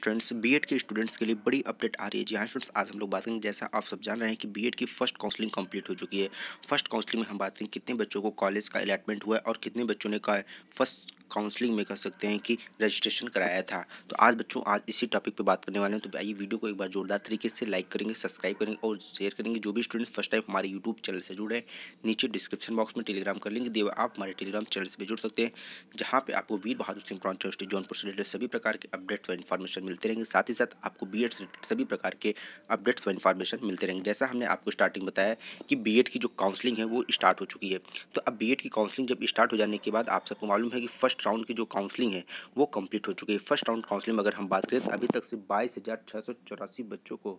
Students BEd के students के लिए बड़ी अपडेट आ रही है। जी हाँ स्टूडेंट्स, आज हम लोग बात करेंगे, जैसा आप सब जान रहे हैं कि बीएड की फर्स्ट काउंसलिंग कंप्लीट हो चुकी है। फर्स्ट काउंसलिंग में हम बात करेंगे कितने बच्चों को कॉलेज का अलॉटमेंट हुआ है और कितने बच्चों ने फर्स्ट काउंसलिंग में कह सकते हैं कि रजिस्ट्रेशन कराया था। तो आज बच्चों आज इसी टॉपिक पे बात करने वाले हैं। तो आइए वीडियो को एक बार जोरदार तरीके से लाइक करेंगे, सब्सक्राइब करेंगे और शेयर करेंगे। जो भी स्टूडेंट्स फर्स्ट टाइम हमारे यूट्यूब चैनल से जुड़े हैं, नीचे डिस्क्रिप्शन बॉक्स में टेलीग्राम कर लेंगे दिए, आप हमारे टेलीग्राम चैनल से भी जुड़ सकते हैं, जहाँ पे आपको वीर बहादुर सिंह ब्रांच यूनिवर्सिटी जौनपुर से रिलेटेड सभी प्रकार के अपडेट्स व इन्फॉर्मेशन मिलते रहेंगे। साथ ही साथ आपको बीएड से रिलेटेड सभी प्रकार के अपडेट्स व इन्फॉर्मेशन मिलते रहेंगे। जैसा हमने आपको स्टार्टिंग बताया कि बीएड की जो काउंसलिंग है वो स्टार्ट हो चुकी है। तो अब बीएड की काउंसलिंग जब स्टार्ट हो जाने के बाद आप सबको मालूम है कि फर्स्ट राउंड की जो काउंसलिंग है वो कंप्लीट हो चुकी है। फर्स्ट राउंड काउंसलिंग में अगर हम बात करें तो अभी तक से 22,684 बच्चों को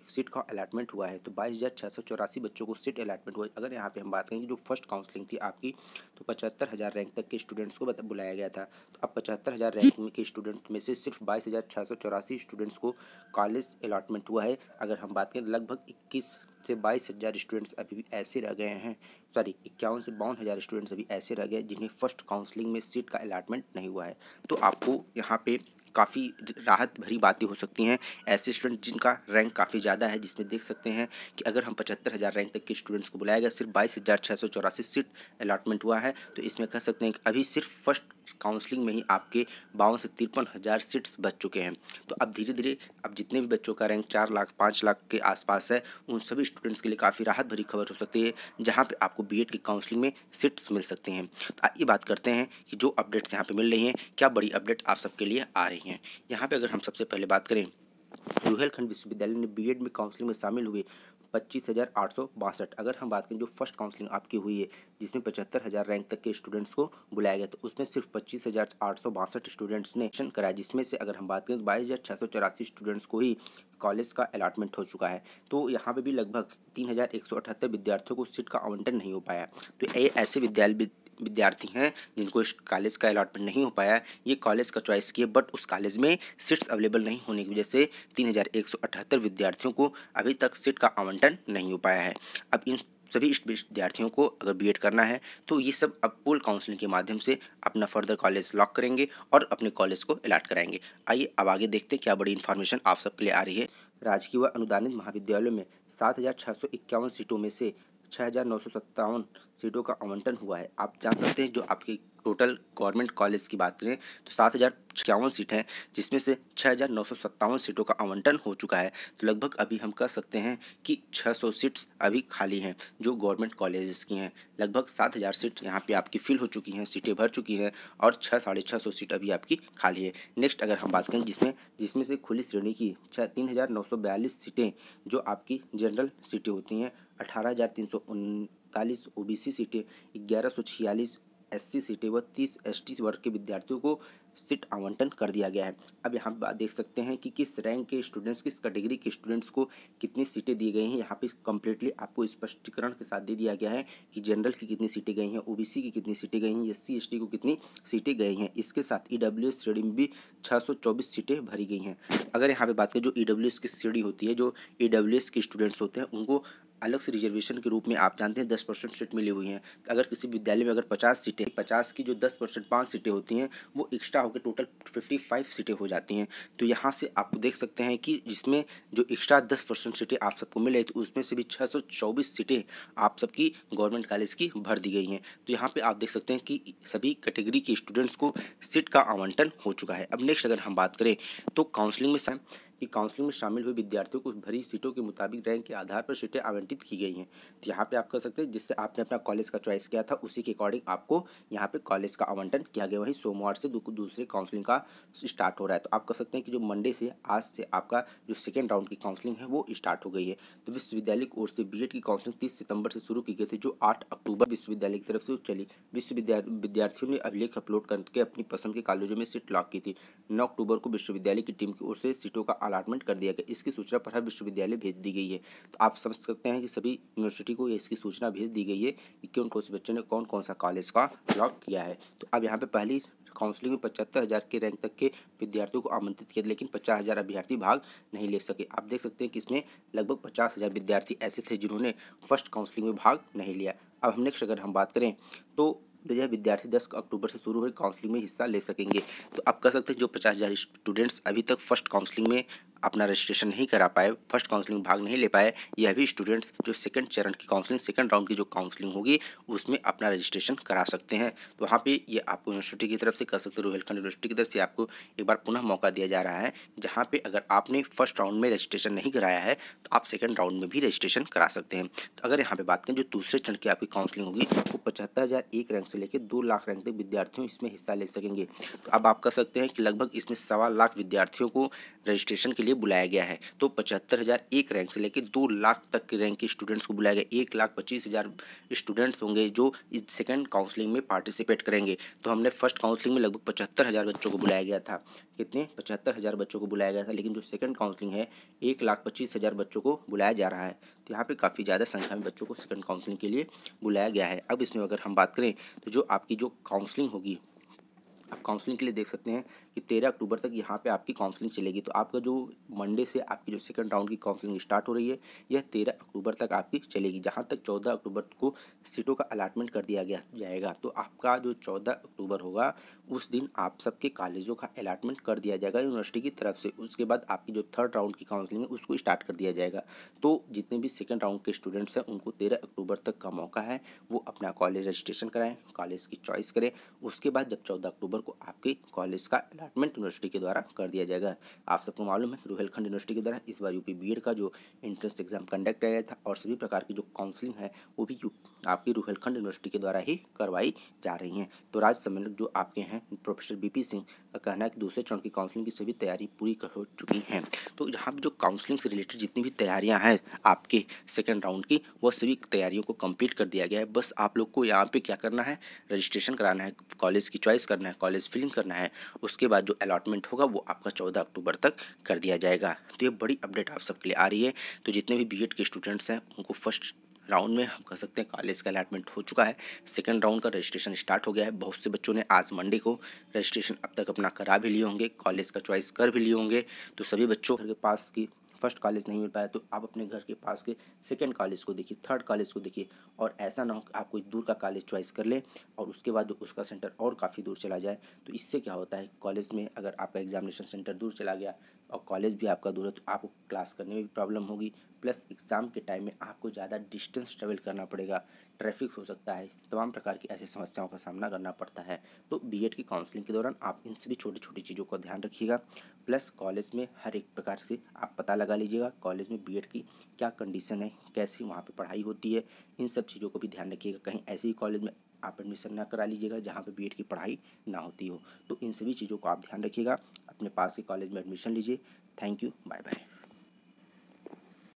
सीट का अलॉटमेंट हुआ है। तो 22,684 बच्चों को सीट अलॉटमेंट हुआ है। अगर यहाँ पे हम बात करें कि जो फर्स्ट काउंसलिंग थी आपकी, तो 75,000 रैंक तक के स्टूडेंट्स को बुलाया गया था। तो अब 75,000 रैंक के स्टूडेंट्स में से सिर्फ 22,684 स्टूडेंट्स को कॉलेज अलॉटमेंट हुआ है। अगर हम बात करें लगभग 21 से 22,000 स्टूडेंट्स अभी भी ऐसे रह गए हैं, 51 से 52,000 स्टूडेंट्स अभी ऐसे रह गए जिन्हें फर्स्ट काउंसलिंग में सीट का अलॉटमेंट नहीं हुआ है। तो आपको यहाँ पे काफ़ी राहत भरी बातें हो सकती हैं ऐसे स्टूडेंट जिनका रैंक काफ़ी ज़्यादा है, जिसमें देख सकते हैं कि अगर हम 75,000 रैंक तक के स्टूडेंट्स को बुलाया गया, सिर्फ 22,684 सीट अलॉटमेंट हुआ है। तो इसमें कह सकते हैं कि अभी सिर्फ फर्स्ट काउंसलिंग में ही आपके 52 से 53,000 सीट्स बच चुके हैं। तो अब धीरे धीरे अब जितने भी बच्चों का रैंक 4 लाख 5 लाख के आसपास है, उन सभी स्टूडेंट्स के लिए काफ़ी राहत भरी खबर हो सकती है, जहां पे आपको बीएड की काउंसलिंग में सीट्स मिल सकती हैं। तो आइए बात करते हैं कि जो अपडेट्स यहाँ पे मिल रही हैं, क्या बड़ी अपडेट आप सबके लिए आ रही हैं। यहाँ पे अगर हम सबसे पहले बात करें, रुहेलखंड विश्वविद्यालय ने बीएड में काउंसलिंग में शामिल हुए 25,862। अगर हम बात करें जो फर्स्ट काउंसलिंग आपकी हुई है, जिसमें 75,000 रैंक तक के स्टूडेंट्स को बुलाया गया, तो उसमें सिर्फ 25,862 स्टूडेंट्स ने रजिस्ट्रेशन कराया, जिसमें से अगर हम बात करें तो 22,684 स्टूडेंट्स को ही कॉलेज का अलॉटमेंट हो चुका है। तो यहाँ पे भी लगभग 3,178 विद्यार्थियों को सीट का आवंटन नहीं हो पाया। तो ये ऐसे विद्यार्थी हैं जिनको इस कॉलेज का अलॉटमेंट नहीं हो पाया। ये कॉलेज का चॉइस किए, बट उस कॉलेज में सीट्स अवेलेबल नहीं होने की वजह से 3,178 विद्यार्थियों को अभी तक सीट का आवंटन नहीं हो पाया है। अब इन सभी विद्यार्थियों को अगर बीएड करना है तो ये सब अब पोल काउंसलिंग के माध्यम से अपना फर्दर कॉलेज लॉक करेंगे और अपने कॉलेज को अलॉट कराएंगे। आइए अब आगे देखते हैं क्या बड़ी इन्फॉर्मेशन आप सबके लिए आ रही है। राजकीय व अनुदानित महाविद्यालयों में 7,651 सीटों में से 6,957 सीटों का आवंटन हुआ है। आप जान सकते हैं जो आपकी टोटल गवर्नमेंट कॉलेज की बात करें तो 7,051 सीट हैं, जिसमें से 6,957 सीटों का आवंटन हो चुका है। तो लगभग अभी हम कह सकते हैं कि 600 सीट्स अभी खाली हैं जो गवर्नमेंट कॉलेजेस की हैं। लगभग 7,000 सीट यहाँ पे आपकी फिल हो चुकी हैं, सीटें भर चुकी हैं, और 600-650 सीट अभी आपकी खाली है। नेक्स्ट अगर हम बात करें जिसमें से खुली श्रेणी की 3,942 सीटें जो आपकी जनरल सीटें होती हैं, 18,339 ओबीसी सीटें, 1,146 एससी सीटें व 30 एसटी वर्ग के विद्यार्थियों को सीट आवंटन कर दिया गया है। अब यहाँ पर देख सकते हैं कि किस रैंक के स्टूडेंट्स, किस कैटेगरी के स्टूडेंट्स को कितनी सीटें दी गई हैं। यहाँ पे कम्प्लीटली आपको स्पष्टीकरण के साथ दे दिया गया है कि जनरल की कितनी सीटें गई हैं, ओबीसी की कितनी सीटें गई हैं, एससी एसटी को कितनी सीटें गई हैं। इसके साथ ईडब्ल्यूएस श्रेणी में भी 624 सीटें भरी गई हैं। अगर यहाँ पे बात करें जो ईडब्ल्यूएस की श्रेणी होती है, जो ईडब्ल्यूएस के स्टूडेंट्स होते हैं उनको अलग से रिजर्वेशन के रूप में आप जानते हैं 10% सीट मिली हुई हैं। अगर किसी विद्यालय में अगर 50 सीटें, 50 की जो 10% 5 सीटें होती हैं वो एक्स्ट्रा होकर टोटल 55 सीटें हो जाती हैं। तो यहाँ से आप देख सकते हैं कि जिसमें जो एक्स्ट्रा 10% सीटें आप सबको मिले, तो उसमें से भी 624 सीटें आप सबकी गवर्नमेंट कॉलेज की भर दी गई हैं। तो यहाँ पर आप देख सकते हैं कि सभी कैटेगरी के स्टूडेंट्स को सीट का आवंटन हो चुका है। अब नेक्स्ट अगर हम बात करें तो काउंसलिंग में शामिल हुए विद्यार्थियों को भरी सीटों के मुताबिक रैंक के आधार पर सीटें आवंटित की गई हैं। तो यहाँ पे आप कह सकते हैं जिससे आपने अपना कॉलेज का चॉइस किया था उसी के अकॉर्डिंग आपको यहाँ पे कॉलेज का आवंटन किया गया। वहीं सोमवार से दूसरे काउंसलिंग का स्टार्ट हो रहा है। तो आप कह सकते हैं कि जो मंडे से आज से आपका जो सेकेंड राउंड की काउंसलिंग है वो स्टार्ट हो गई है। तो विश्वविद्यालय की ओर से बीएड की काउंसलिंग 30 सितंबर से शुरू की गई थी, जो 8 अक्टूबर विश्वविद्यालय की तरफ से चली। विद्यार्थियों ने अभिलेख अपलोड करके अपनी पसंद के कॉलेजों में सीट लॉक की थी। 9 अक्टूबर को विश्वविद्यालय की टीम की ओर से सीटों का अलॉटमेंट कर दिया गया। इसकी सूचना पर हर विश्वविद्यालय भेज दी गई है। तो आप समझ सकते हैं कि सभी यूनिवर्सिटी को इसकी सूचना भेज दी गई है कि कौन कौन से बच्चों ने कौन कौन सा कॉलेज का लॉक किया है। तो अब यहाँ पे पहली काउंसलिंग में 75,000 के रैंक तक के विद्यार्थियों को आमंत्रित किया, लेकिन 50,000 अभ्यर्थी भाग नहीं ले सके। आप देख सकते हैं कि इसमें लगभग 50,000 विद्यार्थी ऐसे थे जिन्होंने फर्स्ट काउंसलिंग में भाग नहीं लिया। अब हम नेक्स्ट अगर हम बात करें तो तो यह विद्यार्थी 10 अक्टूबर से शुरू हुई काउंसलिंग में हिस्सा ले सकेंगे। तो आप कह सकते हैं जो 50,000 स्टूडेंट्स अभी तक फर्स्ट काउंसलिंग में अपना रजिस्ट्रेशन नहीं करा पाए, फर्स्ट काउंसलिंग में भाग नहीं ले पाए, यह भी स्टूडेंट्स जो सेकंड चरण की काउंसलिंग, सेकंड राउंड की जो काउंसलिंग होगी उसमें अपना रजिस्ट्रेशन करा सकते हैं। तो वहाँ पे ये आपको यूनिवर्सिटी की तरफ से कर सकते हो, रुहेलखंड यूनिवर्सिटी की तरफ से आपको एक बार पुनः मौका दिया जा रहा है, जहाँ पे अगर आपने फर्स्ट राउंड में रजिस्ट्रेशन नहीं कराया है तो आप सेकंड राउंड में भी रजिस्ट्रेशन करा सकते हैं। तो अगर यहाँ पे बात करें जो दूसरे चरण की आपकी काउंसलिंग होगी वो 75,001 रैंक से लेकर 2 लाख रैंक तक विद्यार्थियों इसमें हिस्सा ले सकेंगे। तो अब आप कह सकते हैं कि लगभग इसमें 1.25 लाख विद्यार्थियों को रजिस्ट्रेशन के लिए बुलाया गया है। तो 75,001 रैंक से लेकर 2 लाख तक के रैंक के स्टूडेंट्स को बुलाया गया। 1,25,000 स्टूडेंट्स होंगे जो इस सेकंड काउंसलिंग में पार्टिसिपेट करेंगे। तो हमने फर्स्ट काउंसलिंग में लगभग 75,000 बच्चों को बुलाया गया था। कितने? 75,000 बच्चों को बुलाया गया था, लेकिन जो सेकंड काउंसलिंग है 1,25,000 बच्चों को बुलाया जा रहा है। तो यहाँ पे काफ़ी ज़्यादा संख्या में बच्चों को सेकंड काउंसलिंग के लिए बुलाया गया है। अब इसमें अगर हम बात करें तो जो आपकी जो काउंसलिंग होगी, आप काउंसलिंग के लिए देख सकते हैं कि 13 अक्टूबर तक यहाँ पे आपकी काउंसलिंग चलेगी। तो आपका जो मंडे से आपकी जो सेकंड राउंड की काउंसलिंग स्टार्ट हो रही है यह 13 अक्टूबर तक आपकी चलेगी, जहाँ तक 14 अक्टूबर को सीटों का अलाटमेंट कर दिया गया जाएगा। तो आपका जो 14 अक्टूबर होगा उस दिन आप सबके कॉलेजों का अलाटमेंट कर दिया जाएगा यूनिवर्सिटी की तरफ से। उसके बाद आपकी जो थर्ड राउंड की काउंसलिंग है उसको स्टार्ट कर दिया जाएगा। तो जितने भी सेकंड राउंड के स्टूडेंट्स हैं उनको 13 अक्टूबर तक का मौका है, वो अपना कॉलेज रजिस्ट्रेशन कराएं, कॉलेज की चॉइस करें। उसके बाद जब 14 अक्टूबर को आपके कॉलेज का अलाटमेंट यूनिवर्सिटी के द्वारा कर दिया जाएगा। आप सबको मालूम है रुहेलखंड यूनिवर्सिटी के द्वारा इस बार यूपी बीएड का जो एंट्रेंस एग्जाम कंडक्ट किया गया था और सभी प्रकार की जो काउंसलिंग है वो भी आपकी रुहेलखंड यूनिवर्सिटी के द्वारा ही करवाई जा रही हैं। तो राज्य सम्मेलक जो आपके हैं प्रोफेसर बीपी सिंह का कहना है कि दूसरे चरण की काउंसलिंग की सभी तैयारी पूरी हो चुकी हैं। तो यहाँ पे जो काउंसलिंग से रिलेटेड जितनी भी तैयारियाँ हैं आपके सेकेंड राउंड की, वो सभी तैयारियों को कंप्लीट कर दिया गया है। बस आप लोग को यहाँ पे क्या करना है, रजिस्ट्रेशन कराना है, कॉलेज की चॉइस करना है, कॉलेज फिलिंग करना है। उसके बाद जो अलॉटमेंट होगा वो आपका 14 अक्टूबर तक कर दिया जाएगा। तो ये बड़ी अपडेट आप सबके लिए आ रही है। तो जितने भी बीएड के स्टूडेंट्स हैं उनको फर्स्ट राउंड में हम कह सकते हैं कॉलेज का अलॉटमेंट हो चुका है, सेकंड राउंड का रजिस्ट्रेशन स्टार्ट हो गया है। बहुत से बच्चों ने आज मंडे को रजिस्ट्रेशन अब तक अपना करा भी लिए होंगे, कॉलेज का चॉइस कर भी लिए होंगे। तो सभी बच्चों के पास की फर्स्ट कॉलेज नहीं मिल पाया तो आप अपने घर के पास के सेकंड कॉलेज को देखिए, थर्ड कॉलेज को देखिए। और ऐसा ना हो कि आप कोई दूर का कॉलेज चॉइस कर ले और उसके बाद उसका सेंटर और काफ़ी दूर चला जाए। तो इससे क्या होता है, कॉलेज में अगर आपका एग्जामिनेशन सेंटर दूर चला गया और कॉलेज भी आपका दूर है तो आपको क्लास करने में भी प्रॉब्लम होगी, प्लस एग्ज़ाम के टाइम में आपको ज़्यादा डिस्टेंस ट्रेवल करना पड़ेगा, ट्रैफिक हो सकता है, तमाम प्रकार की ऐसी समस्याओं का सामना करना पड़ता है। तो बीएड की काउंसलिंग के दौरान आप इन सभी छोटी छोटी चीज़ों का ध्यान रखिएगा। प्लस कॉलेज में हर एक प्रकार से आप पता लगा लीजिएगा कॉलेज में बीएड की क्या कंडीशन है, कैसी वहाँ पे पढ़ाई होती है, इन सब चीज़ों को भी ध्यान रखिएगा। कहीं ऐसे ही कॉलेज में आप एडमिशन ना करा लीजिएगा जहाँ पे बीएड की पढ़ाई ना होती हो। तो इन सभी चीज़ों को आप ध्यान रखिएगा, अपने पास के कॉलेज में एडमिशन लीजिए। Thank you, bye bye.